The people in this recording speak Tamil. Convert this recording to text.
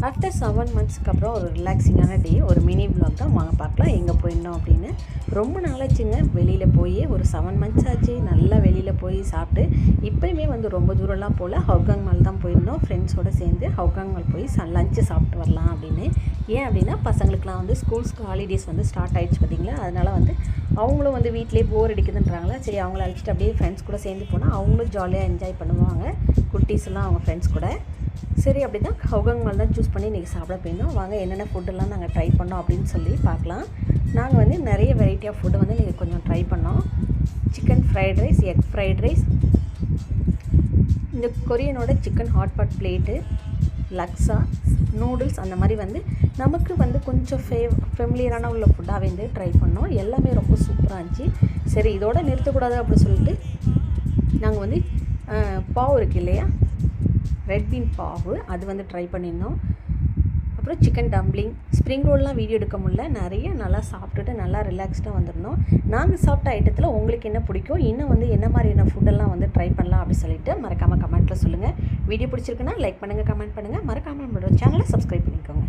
ஆஃப்டர் 7 மந்த்ஸ்க்கு அப்புறம் ஒரு ரிலாக்ஸிங்கான டே, ஒரு மினி விலாக் தான். வாங்க பார்க்கலாம் எங்கே போயிருந்தோம் அப்படின்னு. ரொம்ப நாளாச்சுங்க வெளியில் போய், ஒரு 7 மந்த்ஸ் ஆச்சு நல்லா வெளியில் போய் சாப்பிட்டு. இப்போயுமே ரொம்ப தூரம்லாம் போகல, ஹவுகாங் மால் தான் போயிருந்தோம். ஃப்ரெண்ட்ஸோடு சேர்ந்து ஹவுகாங் மால் போய் லஞ்சு சாப்பிட்டு வரலாம் அப்படின்னு. ஏன் அப்படின்னா பசங்களுக்குலாம் ஸ்கூல்ஸ்க்கு ஹாலிடேஸ் ஸ்டார்ட் ஆகிடுச்சு பார்த்திங்களா. அதனால் அவங்களும் வீட்டிலே போர் அடிக்குதுன்றாங்களா. சரி அவங்கள அழைச்சிட்டு அப்படியே ஃப்ரெண்ட்ஸ் கூட சேர்ந்து போனால் அவங்களும் ஜாலியாக என்ஜாய் பண்ணுவாங்க, குட்டீஸ்லாம் அவங்க ஃப்ரெண்ட்ஸ் கூட. சரி அப்படி தான் ஹவுகாங் மால் தான் சூஸ் பண்ணி இன்றைக்கி சாப்பிட போயிருந்தோம். வாங்க என்னென்ன ஃபுட்டெல்லாம் நாங்கள் ட்ரை பண்ணோம் அப்படின்னு சொல்லி பார்க்கலாம். நாங்கள் நிறைய வெரைட்டி ஆஃப் ஃபுட்டு இன்றைக்கி கொஞ்சம் ட்ரை பண்ணோம். Chicken fried rice, egg fried rice, இந்த கொரியனோட சிக்கன் ஹாட் பாட் பிளேட்டு, லக்ஸா, நூடுல்ஸ், அந்த மாதிரி நமக்கு கொஞ்சம் ஃபெமிலியரான உள்ள ஃபுட்டாகவே ட்ரை பண்ணோம். எல்லாமே ரொம்ப சூப்பராக இருந்துச்சு. சரி இதோட நிறுத்தக்கூடாது அப்படின்னு சொல்லிட்டு நாங்கள் பாவு இருக்குது இல்லையா, ரெட் பீன் பாவு, அது ட்ரை பண்ணியிருந்தோம். அப்புறம் சிக்கன் டம்ப்ளிங், ஸ்ப்ரிங் ரோல்லாம் வீடியோ எடுக்க முடியல, நிறைய நல்லா சாப்பிட்டுட்டு நல்லா ரிலாக்ஸ்டாக வந்திருந்தோம். நாங்கள் சாப்பிட்ட ஐட்டத்தில் உங்களுக்கு என்ன பிடிக்கும், இன்னும் என்ன மாதிரியான ஃபுட்டெல்லாம் ட்ரை பண்ணலாம் அப்படின்னு சொல்லிட்டு மறக்காமல் கமெண்ட்டில் சொல்லுங்கள். வீடியோ பிடிச்சிருக்குன்னா லைக் பண்ணுங்கள், கமெண்ட் பண்ணுங்கள், மறக்காமல் நம்மளோட சேனலை சப்ஸ்கிரைப் பண்ணிக்கோங்க.